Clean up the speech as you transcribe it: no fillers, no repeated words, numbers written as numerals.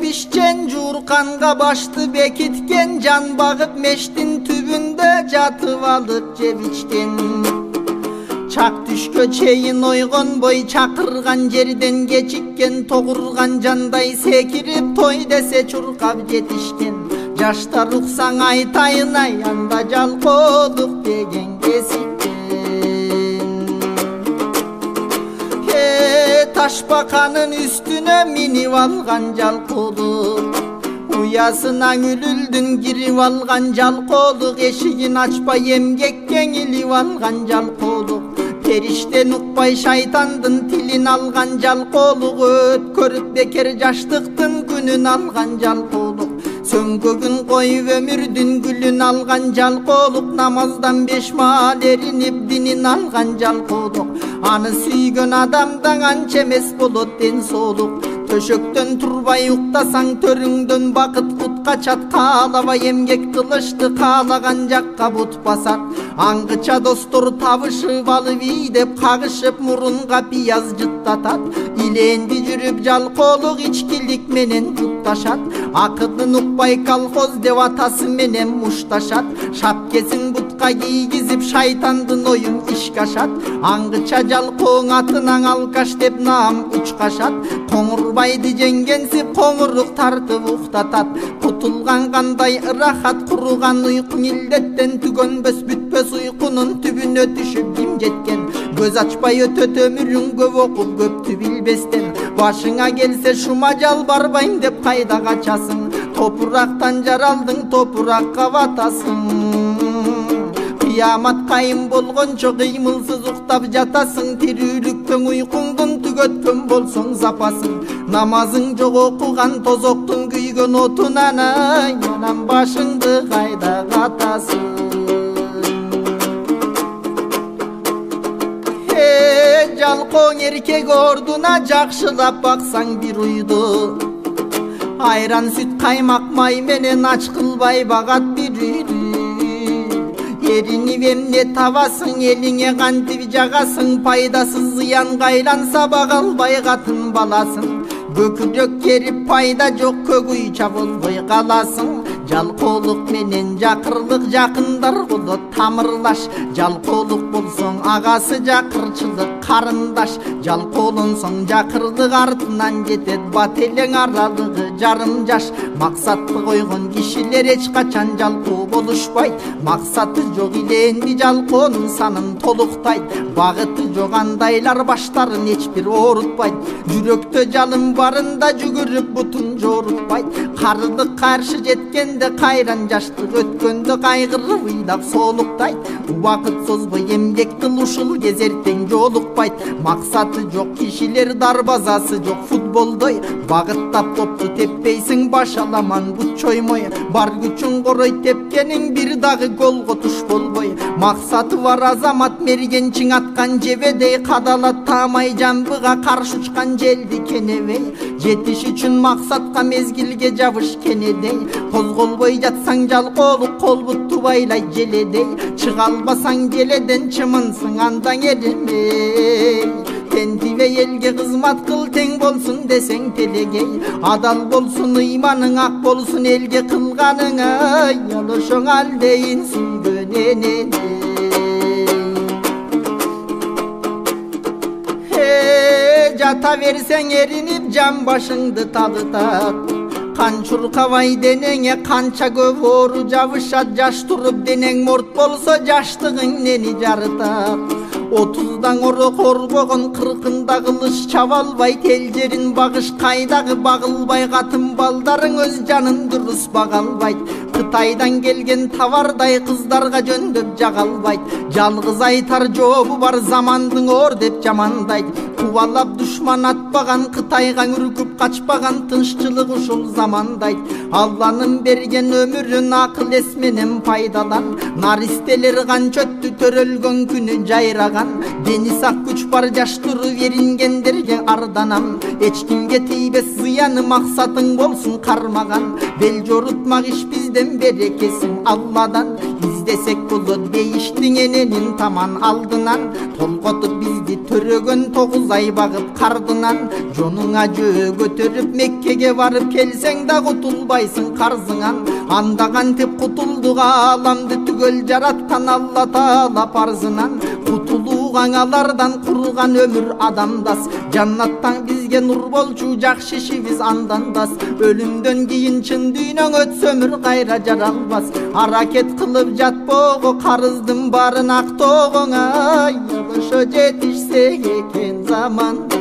pişken jurkanga baştı bekitken, can bağıp meştin tübünde jatıp alıp jep içken. Çak düşkö çeyin oygon boy çakırgan жерден geçikken, toğurgan janday sekirip toy dese çurkap jetişken. Жаштар уксаң айтайын ай, анда жалкоодук деген кесиптен. Ташбаканын үстүнө минип алган жалкоодук, уясынан үлүлдүн кирип алган жалкоодук, эшигин ачпай эмгекке илип алган жалкоодук. Периштен укпай шайтандын тилин алган жалкоодук, өткөрүп бекер жаштыктын күнүн алган жалкоодук. Сөңгөгүн коюп өмүрдүн гүлүн алган жалкоодук, намаздан 5 маал эринип динин алган жалкоодук. Аны сүйгөн адамдан анча эмес болот ден соолук. Төшөктөн турбай уктасаң төрүңдөн бакыт кут качат, каалабай эмгек кылышты каалаган жакка бут басат. Аңгыча достор табышып алып ийдеп кагышып, мурунга пияз жыттатат. Иленди жүрүп жалкоолук ичкилик менен жутташат. Акытын укпай колхоз деп атасы менен мушташат. Шапкесин бутка кийгизип шайтандын оюн ишке ашат. Аңгыча жалкооң атынан алкаш деп наам учкашат. Коңурбайды жеңгенсип коңурук тартып уктатат. Кутулган кандай ырахат, куруган уйкуң илдеттен түгөнбөс бүтпөс уйкунун түбүнө түшүп ким жеткен. Көз ачпай өтөт өмүрүң көп окуп көптү билбестен. Башыңа келсе шума жалбарбайм деп кайда качасың? Топурактан жаралдың, топуракка батасың. Кыямат кайым болгончо кыймылсыз уктап жатасың. Тирүүлүктөн уйкуңдун түгөткөн болсоң запасың. Намазың жок окуган тозоктун күйгөн отунан, анан башыңды кайда катасың? Жалкооң эркек ордуна жакшылап баксаң бир уйду. Айран сүт каймак май менен ач кылбай багат бир үйдү. Эринип эмне табасың, элиңе кантип жагасың? Пайдасыз зыянга айланса бага албай катын баласың. Көкүрөк керип пайда жок, көк уйча болбой каласың. Жалкоолук менен жакырлык жакындар болот тамырлаш. Жалкоолук болсоң агасы жакырчылык карындаш. Жалкоолонсоң жакырлык артынан жетет, бат элең аралыгы жарым жаш. Максатты койгон кишилер эч качан жалкоо болушпайт. Максаты жок иленди жалкоонун санын толуктайт. Багыты жок андайлар баштарын эч бир оорутпайт. Жүрөктө жалын барында жүгүрүп бутун жорутпайт. Карылык каршы жеткенде кайран жаштык өткөндө кайгырып ыйлап соолуктайт. Убакыт созбой эмгек кыл, ушул кезертең жолукпайт. Максаты жок кишилер дарбазасы жок футболдой. Багыттап топту теппейсиң, баш аламан бут чоймой. Бар күчүң корой тепкениң бир дагы голго туш болбой. Максаты бар азамат мергенчиң аткан жебедей, кадалат таамай жамбыга каршы учкан желди кенебей. Жетиш үчүн максатка мезгилге жабыш кенедей. Козголбой жатсаң жалкоолук кол бутту байлай желедей. Чыга албасаң желеден чымынсың андан эримей. Тентибе элге кызмат кыл, тең болсун десең телегей. Адал болсун ыйманың, ак болсун элге кылганың. Ал ошоң алдейин сүйгөн энене. Жата берсең эринип жан башыңды талытат. Кан чуркабай денеңе канча көп оору жабышат. Жаш туруп денең морт болсо жаштыгың нени жарытат? 30дан оро корбогон 40-ында кылыш чаба албайт. Эл жерин багыш кайдагы багылбай, катын балдарың өз жанын дурус бага албайт. Кытайдан келген тавардай кыздарга жөндөп жага албайт. Жалгыз айтар жообу бар, замандың оор деп жамандайт. Кубалап душман атпаган, Кытайга үркүп качпаган, тынччылык ушул замандайт. Алланын берген өмүрүн акыл эс менен пайдалан. Наристелер канча өттү төрөлгөн күнү жайраган. Дени сак күч бар, жаш туруп эрингендерге арданам. Эч кимге тийбес зыяны, максатың болсун кармаган. Бел жорутмак иш бизден берекесин Алладан. десек болот дейиштиң эненин таман алдынан. Толготуп бизди төрөгөн 9 ай багып кардынан. Жонуңа жөө көтөрүп Меккеге барып келсең да кутулбайсың карзыңан. Анда кантип кутулдук ааламды түгөл жараткан Алла Таала парзынан. Кутулууга аңалардан курган өмүр адамдас. Жаннаттан бизге нур болчу жакшы ишибиз андандас. Өлүмдөн кийин чын дүйнөң өтсө өмүр кайра жаралбас. Аракет кылып жатпогу карыздын барын актоогоңа. Ошо жетишсе экен заман.